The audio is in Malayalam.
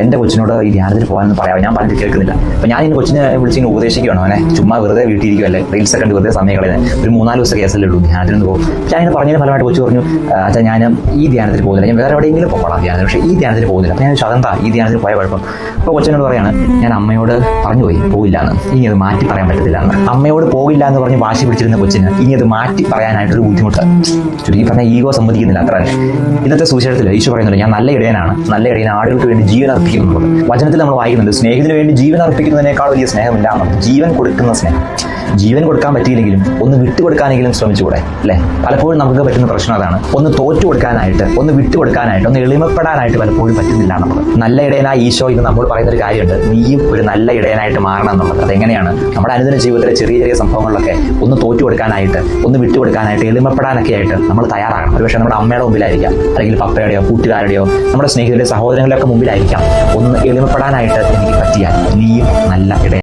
എൻ്റെ കൊച്ചിനോട് ഈ ധ്യാനത്തിന് പോകാനെന്ന് പറയാം, ഞാൻ പറഞ്ഞിട്ട് കേൾക്കുന്നില്ല. അപ്പോൾ ഞാൻ ഇന്ന് കൊച്ചിനെ വിളിച്ചിങ്ങനെ ഉപദേശിക്കുകയാണ്, അവനെ ചുമ്മാ വെറുതെ വീട്ടിലിരിക്കുമല്ലേ, റീൽസ് ഒക്കെ കണ്ട് വെറുതെ സമയം കളയുന്നത്, ഒരു 3-4 ദിവസം കേസല്ലേ ഉള്ളൂ, ധ്യാനത്തിന് പോകും. പക്ഷേ അതിന് പറഞ്ഞതിന് ഫലമായിട്ട് കൊച്ചു പറഞ്ഞു, അച്ഛാ ഞാൻ ഈ ധ്യാനത്തിന് പോകുന്നില്ല, ഞാൻ വേറെ എവിടെയെങ്കിലും പോകണം ധ്യാനത്തിന്, പക്ഷേ ഈ ധ്യാനത്തിന് പോകുന്നില്ല. അപ്പോൾ ഞാൻ അതെന്താ ഈ ധ്യാനത്തിന് പോയ കുഴപ്പം? അപ്പോൾ കൊച്ചനോട് പറയാണ്, ഞാൻ അമ്മയോട് പറഞ്ഞു പോയി പോയില്ല എന്ന്, ഇനി അത് മാറ്റി പറയാൻ പറ്റത്തില്ല എന്ന്. അമ്മയോട് പോകില്ല എന്ന് പറഞ്ഞ് വാശി പിടിച്ചിരുന്ന കൊച്ചിന് ഇനി അത് മാറ്റി പറയാനായിട്ടൊരു ബുദ്ധിമുട്ട്, ചുരുക്കി പറഞ്ഞാൽ ഈഗോ സമ്മതിക്കുന്നില്ല, അത്ര തന്നെ. ഇന്നത്തെ സുവിശേഷത്തിൽ ഈശോ പറയുന്നുണ്ട്, ഞാൻ നല്ല ഇടയനാണ്, നല്ല ഇടയൻ ആടുകൾക്ക് വേണ്ടി ജീവൻ അർപ്പിക്കുന്നുള്ളത്. വചനത്തിൽ നമ്മൾ വായിക്കുന്നുണ്ട്, സ്നേഹത്തിന് വേണ്ടി ജീവൻ അർപ്പിക്കുന്നതിനേക്കാൾ വലിയ സ്നേഹമില്ല എന്നുള്ളത്. ജീവൻ കൊടുക്കുന്ന സ്നേഹം. ജീവൻ കൊടുക്കാൻ പറ്റിയില്ലെങ്കിലും ഒന്ന് വിട്ടുകൊടുക്കാനെങ്കിലും ശ്രമിച്ചുകൂടെ അല്ലേ? പലപ്പോഴും നമുക്ക് പറ്റുന്ന പ്രശ്നം അതാണ്, ഒന്ന് തോറ്റു കൊടുക്കാനായിട്ട്, ഒന്ന് വിട്ടുകൊടുക്കാനായിട്ട്, ഒന്ന് എളിമപ്പെടാനായിട്ട് പലപ്പോഴും പറ്റുന്നില്ല എന്നുള്ളത്. നല്ല ഇടയനായ ഈശോ ഇത് നമ്മോട് പറയുന്നൊരു കാര്യമുണ്ട്, നീയും ഒരു നല്ല ഇടയനായിട്ട് മാറണം എന്നുള്ളത്. അതെങ്ങനെയാണ്? നമ്മുടെ അനുദിന ജീവിതത്തിലെ ചെറിയ ചെറിയ സംഭവങ്ങളിലൊക്കെ ഒന്ന് തോറ്റു കൊടുക്കാനായിട്ട്, ഒന്ന് വിട്ടുകൊടുക്കാനായിട്ട്, എളിമപ്പെടാനൊക്കെ ആയിട്ട് നമ്മൾ തയ്യാറാകണം. ഒരുപക്ഷെ നമ്മുടെ അമ്മയുടെ മുമ്പിലായിരിക്കാം, അല്ലെങ്കിൽ പപ്പയുടെയോ കൂട്ടുകാരുടെയോ നമ്മുടെ സ്നേഹിതരുടെ സഹോദരങ്ങളുടെയൊക്കെ മുമ്പിലായിരിക്കാം. ഒന്ന് എളിമപ്പെടാനായിട്ട് എനിക്ക് പറ്റിയാൽ നീയും നല്ല ഇടയൻ.